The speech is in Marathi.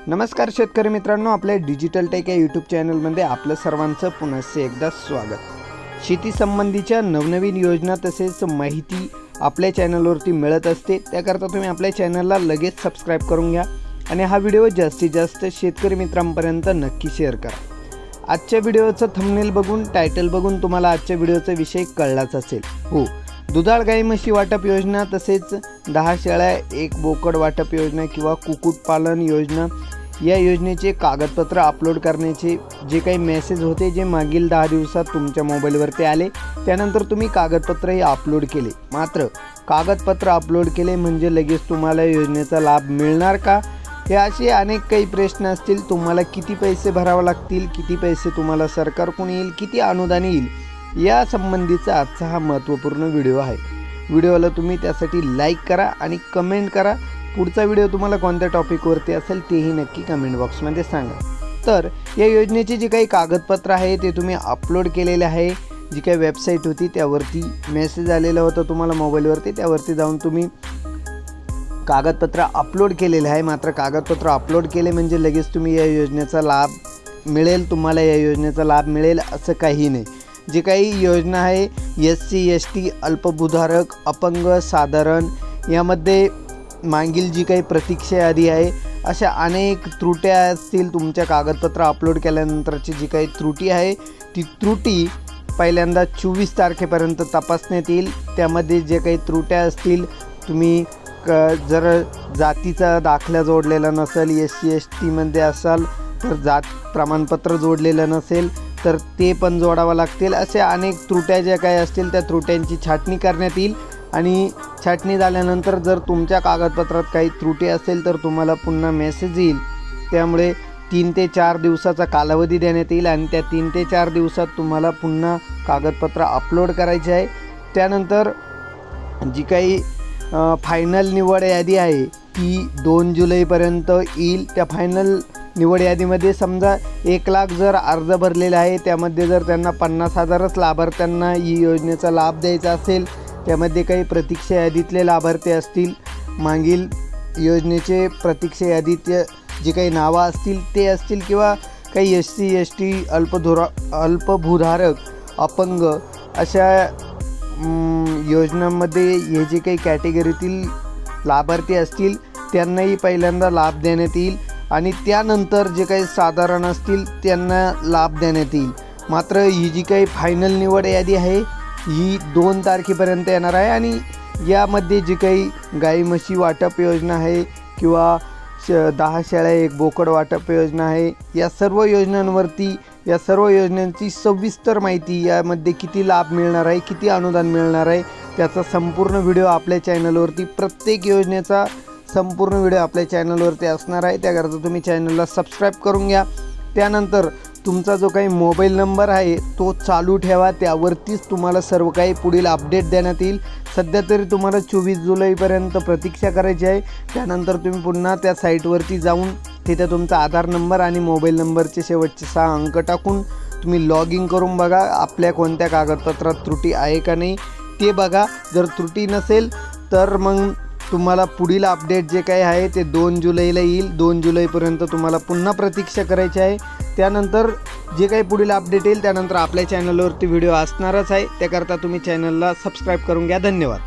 नमस्कार शेतकरी मित्रांनो, आपल्या डिजिटल टेक या यूट्यूब चॅनलमध्ये आपलं सर्वांचं पुन्हा एकदा स्वागत। शेती संबंधीच्या नवनवीन योजना तसेच माहिती आपल्या चॅनलवरती मिळत असते, त्याकरता तुम्ही आपल्या चॅनलला लगेच सबस्क्राइब करून घ्या आणि हा व्हिडिओ जास्तीत जास्त शेतकरी मित्रांपर्यंत नक्की शेअर करा। आजच्या व्हिडिओचं थंबनेल बघून टायटल बघून तुम्हाला आजच्या व्हिडिओचा विषय कळलाच असेल। हो, दुधाळ गाई म्हशी वाटप योजना तसेच 10 शेळ्या 1 बोकड वाटप योजना किंवा कुक्कुटपालन योजना या योजनेचे कागदपत्र अपलोड करण्याचे जे काही मेसेज होते जे मागील 10 दिवसात तुमच्या मोबाईलवरती आले, त्यानंतर तुम्ही कागदपत्रही अपलोड केले। मात्र कागदपत्र अपलोड केले म्हणजे लगेच तुम्हाला योजनेचा लाभ मिळणार का, हे असे अनेक काही प्रश्न असतील। तुम्हाला किती पैसे भरावे लागतील, किती पैसे तुम्हाला सरकारकडून येईल, किती अनुदान येईल, या संबंधीचा आजचा हा महत्त्वपूर्ण व्हिडिओ आहे। व्हिडिओला तुम्ही त्यासाठी लाईक करा आणि कमेंट करा। पुढचा व्हिडिओ तुम्हाला कोणत्या टॉपिकवरती असेल तेही नक्की कमेंट बॉक्समध्ये सांगा। तर या योजनेचे जे काही कागदपत्र आहे ते तुम्ही अपलोड केलेले आहे। जी काही वेबसाईट होती त्यावरती मेसेज आलेला होता तुम्हाला मोबाईलवरती, त्यावरती जाऊन तुम्ही कागदपत्र अपलोड केलेले आहे। मात्र कागदपत्र अपलोड केले म्हणजे लगेच तुम्ही या योजनेचा लाभ मिळेल, तुम्हाला या योजनेचा लाभ मिळेल असं काही नाही। जे काही योजना आहे SC ST अल्पभूधारक अपंग साधारण यामध्ये मागील जी काही प्रतीक्षा यादी आहे, अशा अनेक त्रुट्या असतील। तुमच्या कागदपत्र अपलोड केल्यानंतरची जी काही त्रुटी आहे ती त्रुटी पहिल्यांदा 24 तारखेपर्यंत तपासण्यात येईल। त्यामध्ये जे काही त्रुट्या असतील, तुम्ही जर जातीचा दाखला जोडलेला नसेल, SC ST मध्ये असाल तर जात प्रमाणपत्र जोडलेलं नसेल तर ते पण जोडावं लागतील। असे अनेक त्रुट्या ज्या काही असतील त्या त्रुट्यांची छाटणी करण्यात येईल आणि छाटणी झाल्यानंतर जर तुमच्या कागदपत्रात काही त्रुटी असेल तर तुम्हाला पुन्हा मेसेज येईल। त्यामुळे 3 ते 4 दिवसाचा कालावधी देण्यात येईल आणि त्या 3 ते 4 दिवसात तुम्हाला पुन्हा कागदपत्र अपलोड करायचे आहे। त्यानंतर जी काही फायनल निवड यादी आहे ती 2 जुलैपर्यंत येईल। त्या फायनल निवड यादीमध्ये समजा 1 लाख जर अर्ज भरलेला आहे, त्यामध्ये जर त्यांना 50,000च लाभार्थ्यांना ही योजनेचा लाभ द्यायचा असेल, त्यामध्ये काही प्रतीक्षा यादीतले लाभार्थी असतील, मागील योजनेचे प्रतीक्षा यादीत जे काही नावं असतील ते असतील, किंवा काही SC ST अल्पभूधारक अपंग अशा योजनांमध्ये हे जे काही कॅटेगरीतील लाभार्थी असतील त्यांनाही पहिल्यांदा लाभ देण्यात येईल आणि त्यानंतर जे काही साधारण असतील त्यांना लाभ देण्यात येईल। मात्र ही जी काही फायनल निवड यादी आहे ही 2 तारखेपर्यंत येणार आहे आणि यामध्ये जी काही गाई म्हशी वाटप योजना आहे किंवा 10 शेळ्या 1 बोकड वाटप योजना आहे, या सर्व योजनांवरती या सर्व योजनांची सविस्तर माहिती, यामध्ये किती लाभ मिळणार आहे, किती अनुदान मिळणार आहे, त्याचा संपूर्ण व्हिडिओ आपल्या चॅनलवरती, प्रत्येक योजनेचा संपूर्ण व्हिडिओ आपल्या चॅनलवरती असणार आहे। त्याकरता तुम्ही चॅनलला सबस्क्राईब करून घ्या। त्यानंतर तुमचा जो काही मोबाईल नंबर आहे तो चालू ठेवा, त्यावरतीच तुम्हाला सर्व काही पुढील अपडेट देण्यात येईल। सध्या तरी तुम्हाला 24 जुलैपर्यंत प्रतीक्षा करायची आहे। त्यानंतर तुम्ही पुन्हा त्या साईटवरती जाऊन तिथे तुमचा आधार नंबर आणि मोबाईल नंबरचे शेवटचे 6 अंक टाकून तुम्ही लॉग इन करून बघा आपल्या कोणत्या कागदपत्रात त्रुटी आहे का नाही ते बघा। जर त्रुटी नसेल तर मग तुम्हाला पुढील अपडेट जे काही आहे ते 2 जुलैला येईल। 2 जुलैपर्यंत तुम्हाला पुन्हा प्रतीक्षा करायची आहे। त्यानंतर जे काही पुढील अपडेट येईल त्यानंतर आपल्या चॅनलवरती व्हिडिओ असणारच आहे, त्याकरता तुम्ही चॅनलला सबस्क्राईब करून घ्या। धन्यवाद।